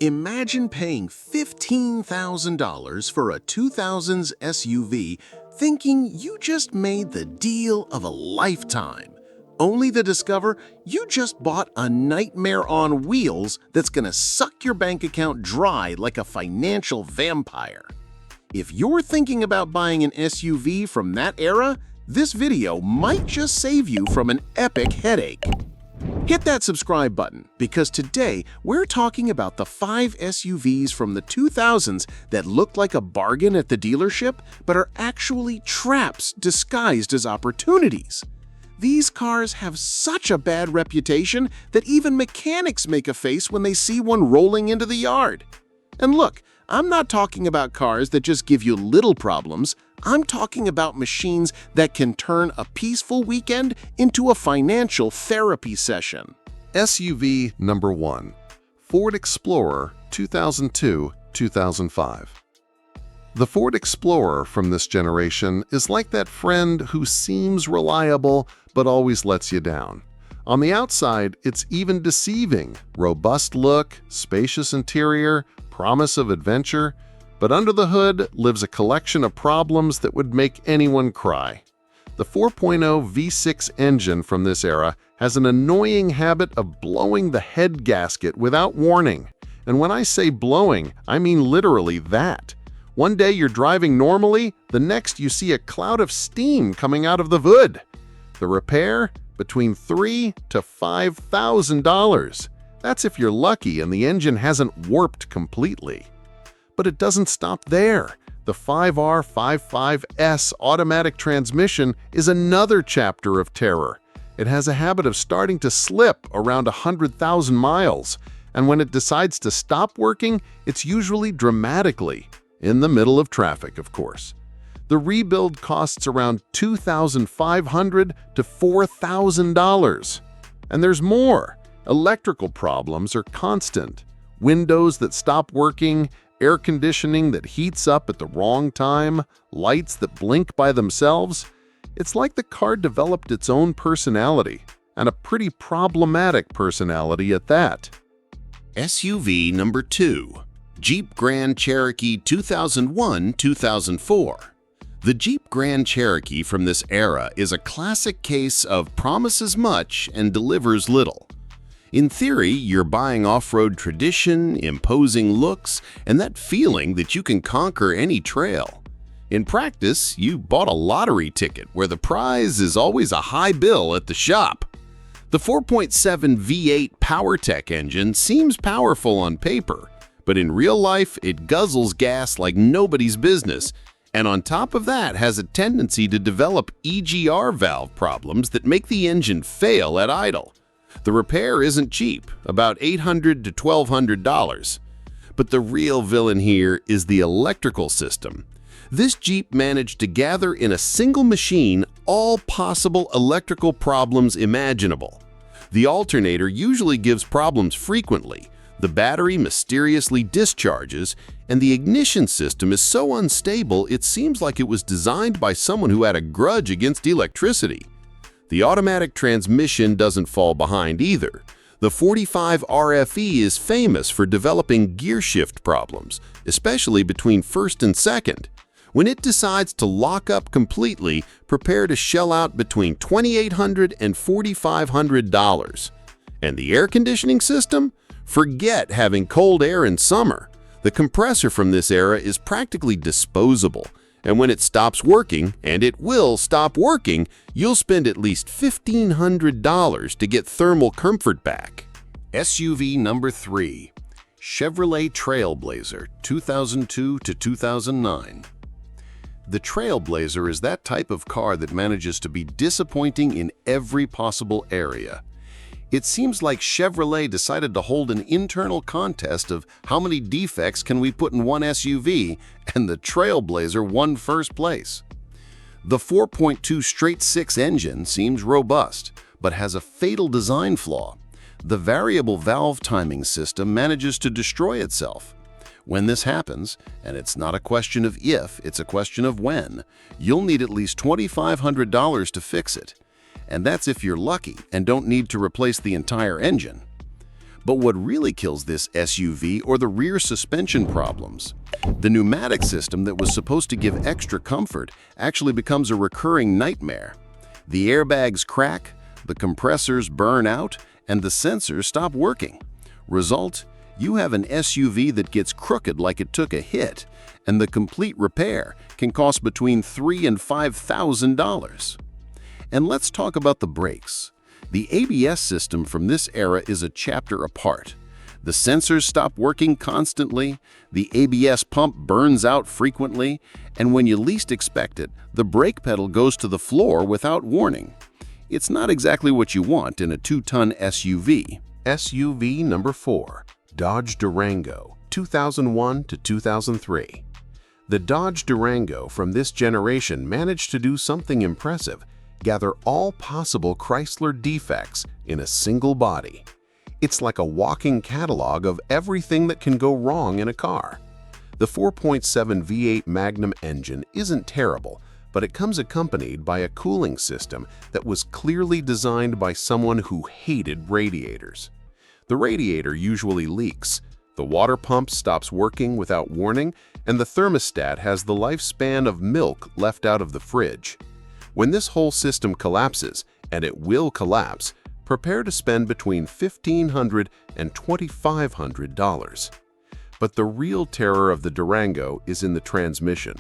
Imagine paying $15,000 for a 2000s SUV thinking you just made the deal of a lifetime, only to discover you just bought a nightmare on wheels that's gonna suck your bank account dry like a financial vampire. If you're thinking about buying an SUV from that era, this video might just save you from an epic headache. Hit that subscribe button because today we're talking about the 5 SUVs from the 2000s that look like a bargain at the dealership but are actually traps disguised as opportunities. These cars have such a bad reputation that even mechanics make a face when they see one rolling into the yard. And look, I'm not talking about cars that just give you little problems. I'm talking about machines that can turn a peaceful weekend into a financial therapy session. SUV number 1, Ford Explorer 2002-2005. The Ford Explorer from this generation is like that friend who seems reliable but always lets you down. On the outside, it's even deceiving. Robust look, spacious interior, promise of adventure, but under the hood lives a collection of problems that would make anyone cry. The 4.0 V6 engine from this era has an annoying habit of blowing the head gasket without warning. And when I say blowing, I mean literally that. One day you're driving normally, the next you see a cloud of steam coming out of the hood. The repair? Between $3,000 to $5,000. That's if you're lucky and the engine hasn't warped completely. But it doesn't stop there. The 5R55S automatic transmission is another chapter of terror. It has a habit of starting to slip around 100,000 miles, and when it decides to stop working, it's usually dramatically, in the middle of traffic, of course. The rebuild costs around $2,500 to $4,000. And there's more. Electrical problems are constant. Windows that stop working, air conditioning that heats up at the wrong time, lights that blink by themselves. It's like the car developed its own personality, and a pretty problematic personality at that. SUV number 2, Jeep Grand Cherokee 2001-2004. The Jeep Grand Cherokee from this era is a classic case of promises much and delivers little. In theory, you're buying off-road tradition, imposing looks, and that feeling that you can conquer any trail. In practice, you bought a lottery ticket where the prize is always a high bill at the shop. The 4.7 V8 PowerTech engine seems powerful on paper, but in real life, it guzzles gas like nobody's business, and on top of that has a tendency to develop EGR valve problems that make the engine fail at idle. The repair isn't cheap, about $800 to $1,200. But the real villain here is the electrical system. This Jeep managed to gather in a single machine all possible electrical problems imaginable. The alternator usually gives problems frequently, the battery mysteriously discharges, and the ignition system is so unstable it seems like it was designed by someone who had a grudge against electricity. The automatic transmission doesn't fall behind either. The 45 RFE is famous for developing gear shift problems, especially between first and second. When it decides to lock up completely, prepare to shell out between $2,800 and $4,500. And the air conditioning system? Forget having cold air in summer. The compressor from this era is practically disposable, and when it stops working, and it will stop working, you'll spend at least $1,500 to get thermal comfort back. SUV number 3, Chevrolet Trailblazer 2002-2009. The Trailblazer is that type of car that manages to be disappointing in every possible area. It seems like Chevrolet decided to hold an internal contest of how many defects can we put in one SUV, and the Trailblazer won first place. The 4.2 straight-six engine seems robust, but has a fatal design flaw. The variable valve timing system manages to destroy itself. When this happens, and it's not a question of if, it's a question of when, you'll need at least $2,500 to fix it. And that's if you're lucky and don't need to replace the entire engine. But what really kills this SUV are the rear suspension problems. The pneumatic system that was supposed to give extra comfort actually becomes a recurring nightmare. The airbags crack, the compressors burn out, and the sensors stop working. Result, you have an SUV that gets crooked like it took a hit, and the complete repair can cost between $3,000 and $5,000. And let's talk about the brakes. The ABS system from this era is a chapter apart. The sensors stop working constantly, the ABS pump burns out frequently, and when you least expect it, the brake pedal goes to the floor without warning. It's not exactly what you want in a 2-ton SUV. SUV number 4, Dodge Durango, 2001 to 2003. The Dodge Durango from this generation managed to do something impressive: gather all possible Chrysler defects in a single body. It's like a walking catalog of everything that can go wrong in a car. The 4.7 V8 Magnum engine isn't terrible, but it comes accompanied by a cooling system that was clearly designed by someone who hated radiators. The radiator usually leaks, the water pump stops working without warning, and the thermostat has the lifespan of milk left out of the fridge. When this whole system collapses, and it will collapse, prepare to spend between $1,500 and $2,500. But the real terror of the Durango is in the transmission.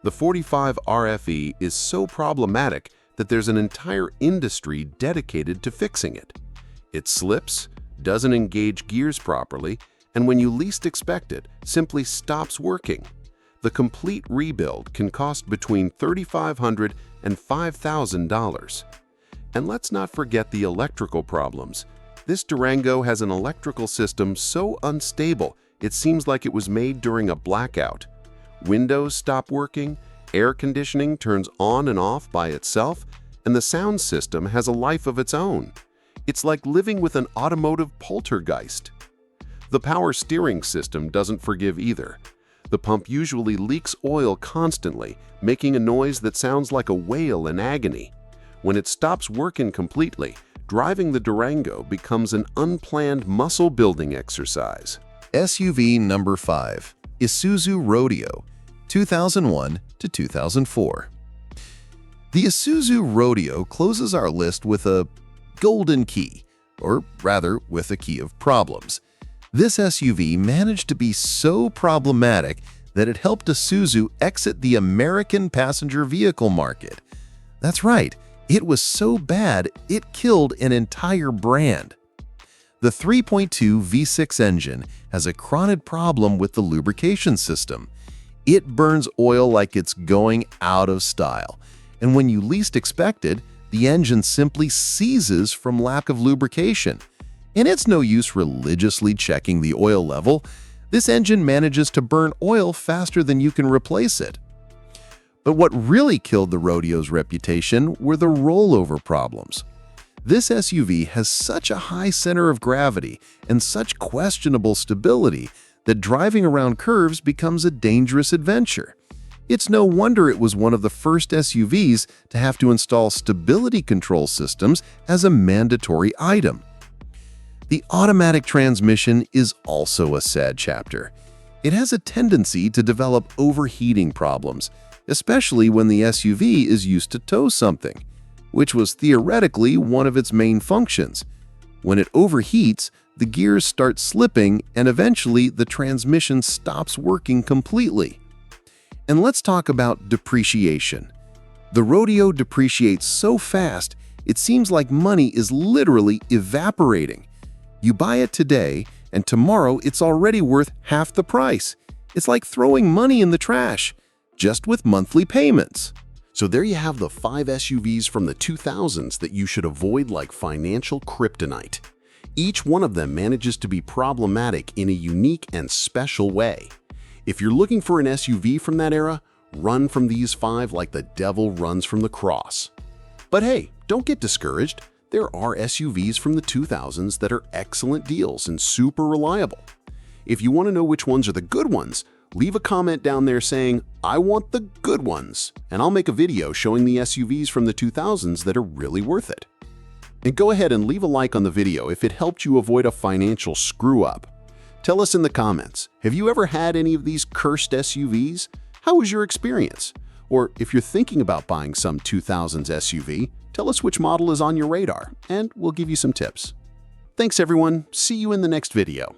The 45 RFE is so problematic that there's an entire industry dedicated to fixing it. It slips, doesn't engage gears properly, and when you least expect it, simply stops working. The complete rebuild can cost between $3,500 and $5,000. And let's not forget the electrical problems. This Durango has an electrical system so unstable it seems like it was made during a blackout. Windows stop working, air conditioning turns on and off by itself, and the sound system has a life of its own. It's like living with an automotive poltergeist. The power steering system doesn't forgive either. The pump usually leaks oil constantly, making a noise that sounds like a wail in agony. When it stops working completely, driving the Durango becomes an unplanned muscle-building exercise. SUV number 5, Isuzu Rodeo, 2001 to 2004. The Isuzu Rodeo closes our list with a golden key, or rather with a key of problems. This SUV managed to be so problematic that it helped Isuzu exit the American passenger vehicle market. That's right, it was so bad it killed an entire brand. The 3.2 V6 engine has a chronic problem with the lubrication system. It burns oil like it's going out of style, and when you least expect it, the engine simply seizes from lack of lubrication. And it's no use religiously checking the oil level. This engine manages to burn oil faster than you can replace it. But what really killed the Rodeo's reputation were the rollover problems. This SUV has such a high center of gravity and such questionable stability that driving around curves becomes a dangerous adventure. It's no wonder it was one of the first SUVs to have to install stability control systems as a mandatory item. The automatic transmission is also a sad chapter. It has a tendency to develop overheating problems, especially when the SUV is used to tow something, which was theoretically one of its main functions. When it overheats, the gears start slipping and eventually the transmission stops working completely. And let's talk about depreciation. The Rodeo depreciates so fast, it seems like money is literally evaporating. You buy it today, and tomorrow it's already worth half the price. It's like throwing money in the trash, just with monthly payments. So there you have the 5 SUVs from the 2000s that you should avoid like financial kryptonite. Each one of them manages to be problematic in a unique and special way. If you're looking for an SUV from that era, run from these 5 like the devil runs from the cross. But hey, don't get discouraged. There are SUVs from the 2000s that are excellent deals and super reliable. If you want to know which ones are the good ones, leave a comment down there saying, "I want the good ones," and I'll make a video showing the SUVs from the 2000s that are really worth it. And go ahead and leave a like on the video if it helped you avoid a financial screw-up. Tell us in the comments, have you ever had any of these cursed SUVs? How was your experience? Or if you're thinking about buying some 2000s SUV, tell us which model is on your radar, and we'll give you some tips. Thanks everyone, see you in the next video.